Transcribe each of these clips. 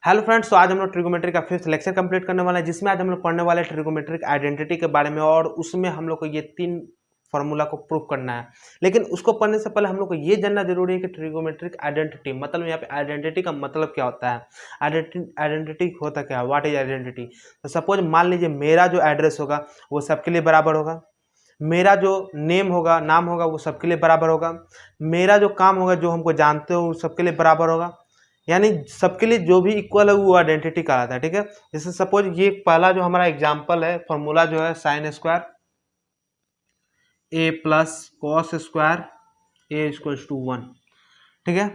Hello friends, तो आज हम लोग ट्रिगोमेट्री का 5th लेक्चर कंप्लीट करने वाले हैं, जिसमें आज हम लोग पढ़ने वाले ट्रिगोमेट्रिक आइडेंटिटी के बारे में। और उसमें हम लोग को ये 3 फार्मूला को प्रूव करना है। लेकिन उसको पढ़ने से पहले हम लोग को ये जानना जरूरी है कि ट्रिगोमेट्रिक आइडेंटिटी मतलब यहाँ पे आइडेंटिटी का मतलब क्या होता है, आइडेंटिटी होता क्या है, व्हाट इज आइडेंटिटी। तो सपोज मान लीजिए मेरा जो एड्रेस होगा वो सबके लिए बराबर होगा, मेरा जो नाम होगा वो सबके लिए बराबर होगा, मेरा जो काम होगा जो हमको जानते हो वो सबके लिए बराबर होगा। यानी सबके लिए जो भी इक्वल है वो आइडेंटिटी कहलाता है। ठीक है, जैसे सपोज ये पहला जो हमारा एग्जांपल है, फॉर्मूला जो है sine square A plus cos square A equals to 1। ठीक है,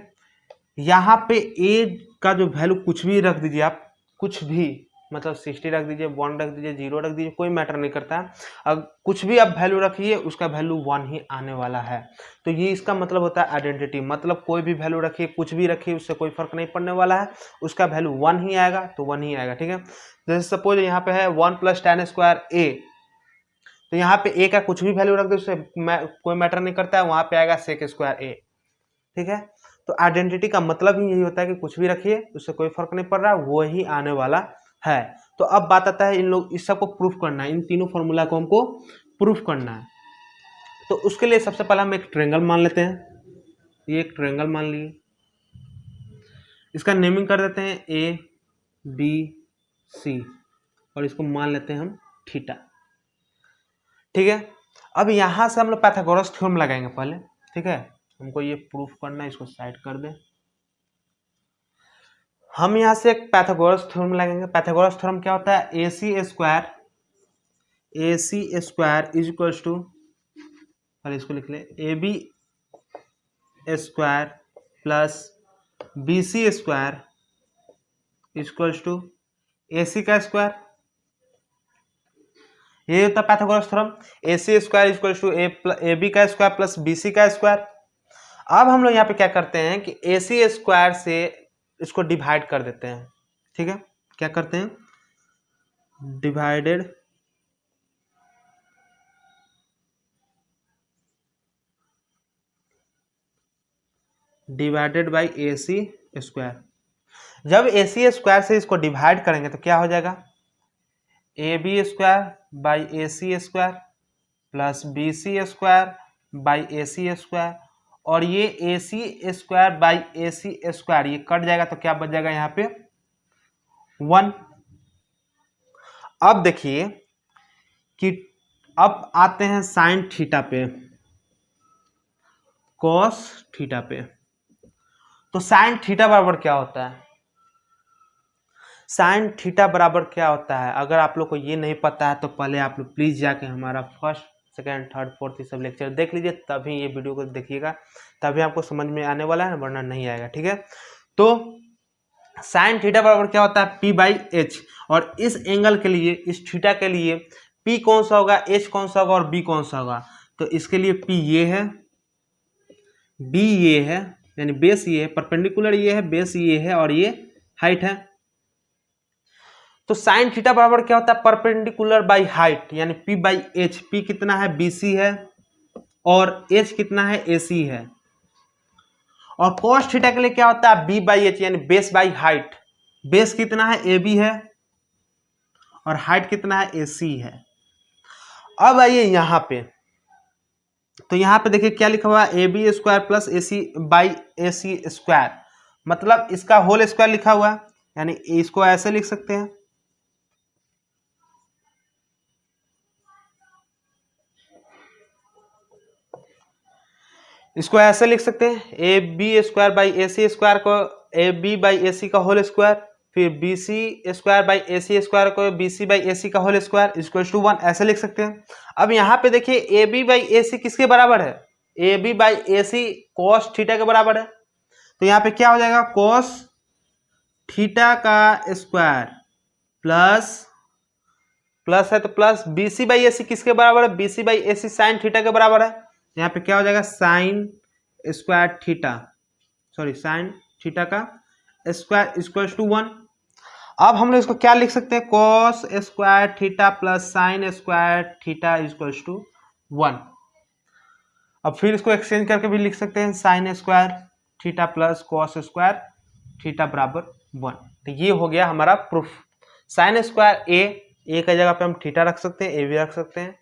यहाँ पे ए का जो वैल्यू कुछ भी रख दीजिए आप, कुछ भी मतलब 60 रख दीजिए, 1 रख दीजिए, 0 रख दीजिए, कोई मैटर नहीं करता है। अब कुछ भी आप वैल्यू रखिए उसका वैल्यू 1 ही आने वाला है। तो ये इसका मतलब होता है आइडेंटिटी, मतलब कोई भी वैल्यू रखिए, कुछ भी रखिए, उससे कोई फर्क नहीं पड़ने वाला है, उसका वैल्यू 1 ही आएगा तो 1 ही आएगा। ठीक है, जैसे सपोज यहाँ पे है 1 + tan स्क्वायर ए, तो यहाँ पे ए का कुछ भी वैल्यू रख दो उससे कोई मैटर नहीं करता है, वहां पे आएगा सेक स्क्वायर ए। ठीक है, तो आइडेंटिटी का मतलब ही यही होता है कि कुछ भी रखिए उससे कोई फर्क नहीं पड़ रहा, वो ही आने वाला है। तो अब बात आता है इन लोग इस सब को प्रूफ करना है, इन तीनों फॉर्मूला को हमको प्रूफ करना है। तो उसके लिए सबसे पहले हम एक ट्रायंगल मान लेते हैं। ये एक ट्रायंगल मान लिए, इसका नेमिंग कर देते हैं ए बी सी और इसको मान लेते हैं हम थीटा। ठीक है, अब यहां से हम लोग पाइथागोरस थ्योरम लगाएंगे पहले। ठीक है, हमको ये प्रूफ करना है, इसको साइड कर दें। हम यहां से एक पाइथागोरस थ्योरम लगाएंगे। पाइथागोरस थ्योरम क्या होता है, A C square is equals to, पहले इसको लिख ले, A B square plus B C square equals to A C का स्क्वायर। ये होता है Pythagoras theorem, A C square equals to A B का स्क्वायर प्लस बी सी का स्क्वायर। अब हम लोग यहाँ पे क्या करते हैं कि ए सी स्क्वायर से इसको डिवाइड कर देते हैं। ठीक है, क्या करते हैं, divided by A C square. जब ए सी स्क्वायर से इसको डिवाइड करेंगे तो क्या हो जाएगा, A B square by A C square plus B C square by A C square, और ये A C square by A C square ये कट जाएगा तो क्या बच जाएगा यहाँ पे 1। अब देखिए कि अब आते हैं साइन थीटा पे, कॉस थीटा पे। तो साइन थीटा बराबर क्या होता है, साइन थीटा बराबर क्या होता है, अगर आप लोग को ये नहीं पता है तो पहले आप लोग प्लीज जाके हमारा फर्स्ट सेकेंड थर्ड फोर्थ ये सब लेक्चर देख लीजिए, तभी ये वीडियो को देखिएगा, तभी आपको समझ में आने वाला है, वरना नहीं आएगा। ठीक है, तो साइन थीटा बराबर क्या होता है, p/h। और इस एंगल के लिए, इस थीटा के लिए p कौन सा होगा, h कौन सा होगा और b कौन सा होगा। तो इसके लिए p ये है, b ये है, यानी बेस ये है, परपेंडिकुलर ये है, बेस ये है और ये हाइट है। तो साइन थीटा बराबर क्या होता है, परपेंडिकुलर बाई हाइट, यानी p/h। p कितना है, bc है, और h कितना है, ac है। और cos थीटा के लिए क्या होता है, b/h, यानी बेस बाई हाइट। बेस कितना है, ab है, और हाइट कितना है, ac है। अब आइए यहाँ पे, तो यहाँ पे देखिए क्या लिखा हुआ है, A B square plus A C by A C square, मतलब इसका होल स्क्वायर लिखा हुआ है, यानी इसको ऐसे लिख सकते हैं, इसको ऐसे लिख सकते हैं, A B square by A C square को A B by A C का होल स्क्वायर, फिर B C square by A C square को B C by A C का होल स्क्वायर इक्वल टू 1, ऐसे लिख सकते हैं। अब यहाँ पे देखिए ए बी बाई ए सी किसके बराबर है, A B by A C cos theta के बराबर है। तो यहाँ पे क्या हो जाएगा, कॉस थीटा का स्क्वायर प्लस है तो plus B C by A C किसके बराबर है, B C by A C sine theta के बराबर है। यहाँ पे क्या हो जाएगा, sine square theta, sorry sine theta का स्क्वायर इक्वल टू 1। अब हम लोग इसको क्या लिख सकते हैं, cos square theta plus sine square theta equal to 1। अब फिर इसको एक्सचेंज करके भी लिख सकते हैं, sign square theta plus cos square theta बराबर 1। तो ये हो गया हमारा प्रूफ। साइन स्क्वायर ए का जगह पे हम थीटा रख सकते हैं, ए भी रख सकते हैं,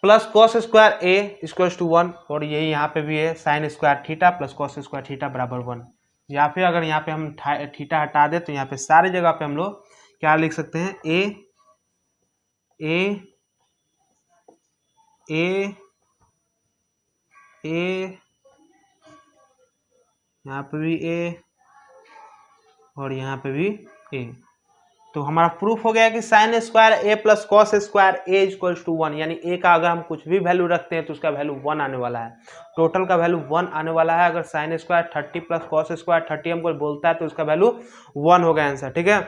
plus cos square A equals to 1, और ये यहाँ पे भी है sine square theta plus cos square theta बराबर 1। या फिर अगर यहाँ पे हम थीटा हटा दे तो यहाँ पे सारे जगह पे हम लोग क्या लिख सकते हैं, ए यहाँ पे भी ए और यहाँ पे भी ए। तो हमारा प्रूफ हो गया कि sine square A plus cos square A equals to 1, यानी ए का अगर हम कुछ भी वैल्यू रखते हैं तो उसका वैल्यू 1 आने वाला है, टोटल का वैल्यू 1 आने वाला है। अगर sine square 30 plus cos square 30 हमको बोलता है तो उसका वैल्यू 1 होगा आंसर, ठीक है।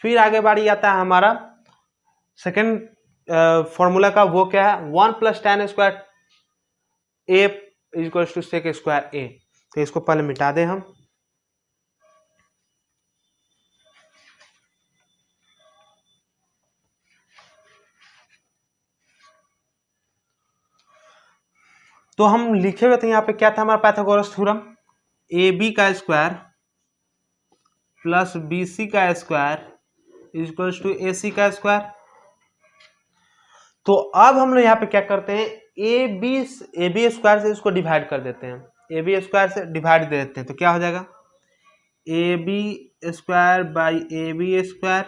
फिर आगे बारी आता है हमारा सेकेंड फॉर्मूला का, वो क्या है, 1 plus tan square A equals to sec square A. तो इसको पहले मिटा दें हम, तो हम लिखे हुए थे यहाँ पे क्या था हमारा पाइथागोरस थ्योरम, ए बी का स्क्वायर प्लस बी सी का square equals to A C का स्क्वायर। तो अब हम लोग यहाँ पे क्या करते हैं, ए बी स्क्वायर से इसको डिवाइड कर देते हैं, ए बी स्क्वायर से डिवाइड दे देते हैं, तो क्या हो जाएगा, A B square by A B square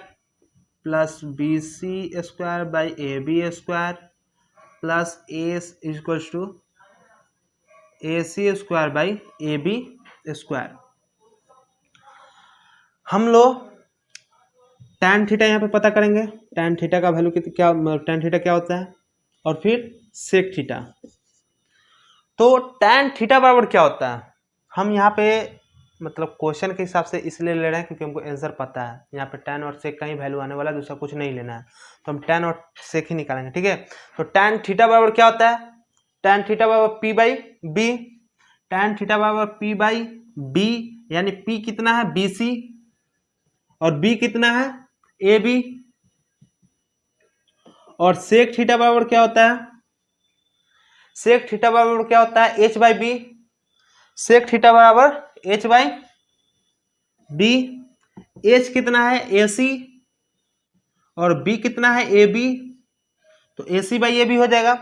plus B C square by A B square plus A equals to A C square by A B square. हम लोग tan थीटा यहाँ पे पता करेंगे, tan थीटा का वैल्यू क्या, tan theta क्या होता है, और फिर सेक थीटा। तो tan थीटा बराबर क्या होता है, हम यहाँ पे मतलब क्वेश्चन के हिसाब से इसलिए ले रहे हैं क्योंकि हमको आंसर पता है, यहाँ पे tan और सेक का ही वैल्यू आने वाला है, दूसरा कुछ नहीं लेना है, तो हम tan और सेक ही निकालेंगे, ठीक है। तो tan थीटा बराबर क्या होता है, tan थीटा बराबर P by B, tan theta बराबर पी बाई बी, यानी पी कितना है बी सी और बी कितना है ए बी, और सेक थीटा बराबर क्या होता है, सेक थीटा बराबर क्या होता है H by B, sec theta बराबर एच बाई बी, एच कितना है ए सी और बी कितना है ए बी, तो ए सी बाई ए बी हो जाएगा।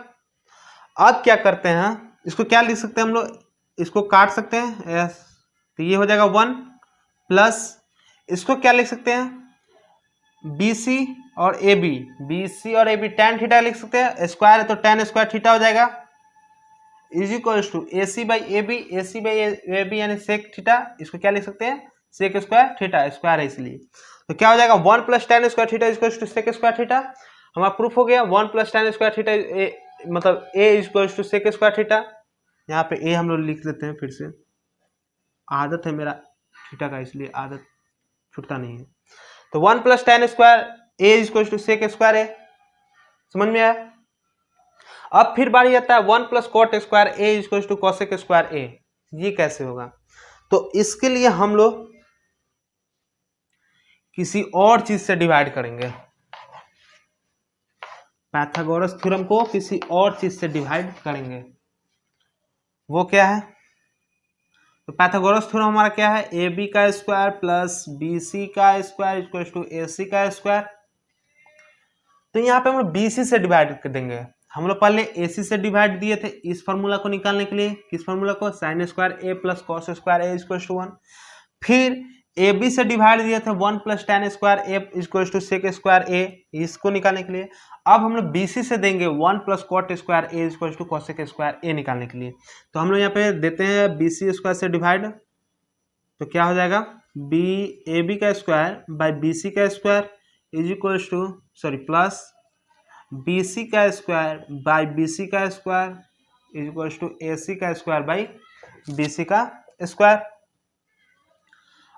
अब क्या करते हैं, इसको क्या लिख सकते हैं हम लोग, इसको काट सकते हैं यस, तो ये हो जाएगा 1 प्लस इसको क्या लिख सकते हैं, बी सी और ए बी, बी सी और ए बी tan थीटा लिख सकते हैं, स्क्वायर है तो tan स्क्वायर थीटा हो जाएगा, is equals to A C by A B, A C by A B यानी सेक थीटा, इसको क्या लिख सकते हैं सेक स्क्वायर थीटा, स्क्वायर है इसलिए, तो क्या हो जाएगा 1 plus tan square theta equals to sec square theta. हमारा प्रूफ हो गया 1 प्लस tan स्क्वायर थीटा मतलब A equals to sec square theta. यहाँ पे ए हम लोग लिख लेते हैं, फिर से आदत है मेरा थीटा का इसलिए आदत छूटता नहीं है। तो 1 plus tan square A equals to sec square A, समझ में आया। अब फिर बारी आता है 1 plus cot square A equals to cosec square A, ये कैसे होगा, तो इसके लिए हम लोग किसी और चीज से डिवाइड करेंगे, पाइथागोरस थ्योरम को किसी और चीज से डिवाइड करेंगे, वो क्या है, तो पाइथागोरस थ्योरम हमारा क्या है, ए बी का स्क्वायर प्लस बी सी का square equals to A C का स्क्वायर। तो यहाँ पे हम लोग बी सी से डिवाइड कर देंगे, हम लोग पहले ए सी से डिवाइड दिए थे इस फार्मूला को निकालने के लिए, किस फार्मूला को, sine square A plus cos square A equals to 1। फिर ए बी से डिवाइड दिए थे 1 plus tan square A equals to sec square A, इसको निकालने के लिए। अब हम लोग बी सी से देंगे 1 plus cot square A equals to cosec square A निकालने के लिए। तो हम लोग यहाँ पे देते हैं बी सी स्क्वायर से डिवाइड, तो क्या हो जाएगा बी ए बी का स्क्वायर बाई बी सी का square is equals to plus B C का स्क्वायर बाई बी सी का square is equals to A C का स्क्वायर बाई बी सी का स्क्वायर।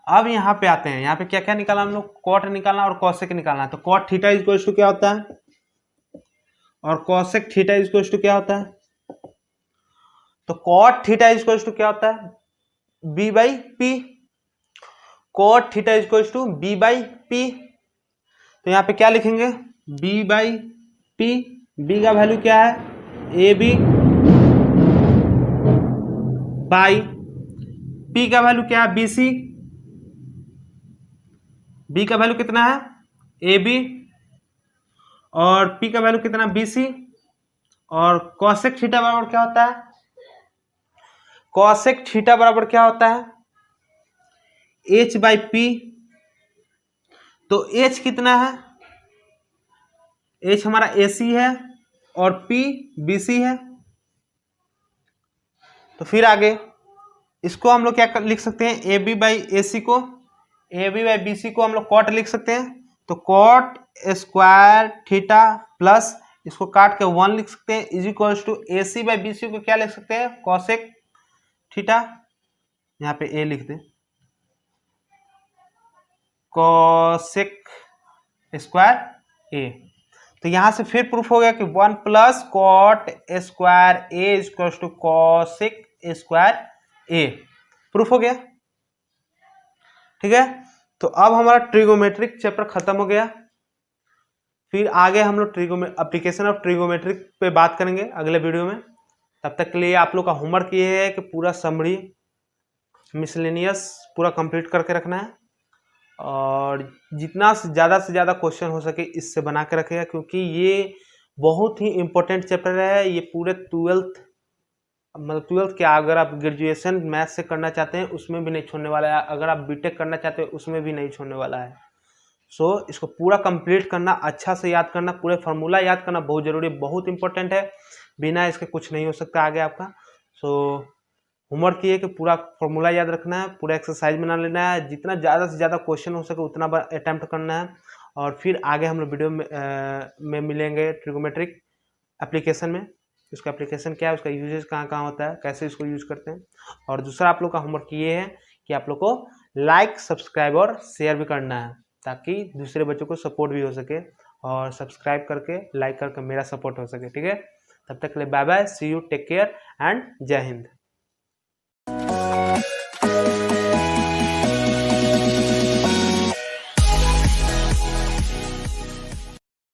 अब यहाँ पे आते हैं, यहाँ पे क्या क्या निकालना हम लोग, कॉट निकालना और कॉसेक निकालना है। तो cot theta is equals to क्या होता है और cosec theta is equals to क्या होता है, तो cot theta is equals to क्या होता है B by P, cot theta is equals to B by P. तो यहाँ पे क्या लिखेंगे बी बाई पी, बी का वैल्यू क्या है ए बी बाई पी का वैल्यू क्या है बी सी, बी का वैल्यू कितना है ए बी, और पी का वैल्यू कितना बी सी, और कॉसेक थीटा बराबर क्या होता है, कॉसेक थीटा बराबर क्या होता है एच बाई पी। तो एच कितना है, एच हमारा ए सी है और पी बी सी है। तो फिर आगे इसको हम लोग क्या लिख सकते हैं, A B by A C को, A B by B C को हम लोग कॉट लिख सकते हैं। तो कॉट स्क्वायर थीटा प्लस इसको काट के 1 लिख सकते हैं is equals to A C by B C को क्या लिख सकते हैं कॉसेक थीटा, यहाँ पे ए लिख दें, कॉसेक स्क्वायर ए। तो यहां से फिर प्रूफ हो गया कि 1 plus cot square A equals to cosec square A, proof हो गया। ठीक है, तो अब हमारा ट्रिगोमेट्रिक चैप्टर खत्म हो गया। फिर आगे हम लोग एप्लीकेशन ऑफ ट्रिगोमेट्रिक पे बात करेंगे अगले वीडियो में। तब तक के लिए आप लोग का होमवर्क ये है कि पूरा समरी मिसलेनियस पूरा कंप्लीट करके रखना है, और जितना से ज़्यादा क्वेश्चन हो सके इससे बना के रखेगा, क्योंकि ये बहुत ही इम्पोर्टेंट चैप्टर है। ये पूरे 12th मतलब 12th क्या, अगर आप ग्रेजुएशन मैथ से करना चाहते हैं उसमें भी नहीं छोड़ने वाला है, अगर आप बीटेक करना चाहते हैं उसमें भी नहीं छोड़ने वाला है। सो इसको पूरा कंप्लीट करना, अच्छा से याद करना, पूरे फार्मूला याद करना बहुत ज़रूरी है, बहुत इंपॉर्टेंट है, बिना इसके कुछ नहीं हो सकता आगे आपका। सो होमवर्क ये है कि पूरा फार्मूला याद रखना है, पूरा एक्सरसाइज बना लेना है, जितना ज़्यादा से ज़्यादा क्वेश्चन हो सके उतना अटैम्प्ट करना है। और फिर आगे हम लोग वीडियो में मिलेंगे ट्रिगोमेट्रिक एप्लीकेशन में, उसका एप्लीकेशन क्या है, उसका यूजेस कहाँ कहाँ होता है, कैसे इसको यूज करते हैं। और दूसरा आप लोग का होमवर्क ये है कि आप लोग को लाइक सब्सक्राइब और शेयर भी करना है, ताकि दूसरे बच्चों को सपोर्ट भी हो सके, और सब्सक्राइब करके लाइक करके मेरा सपोर्ट हो सके। ठीक है, तब तक के लिए bye bye, see you, take care and जय हिंद।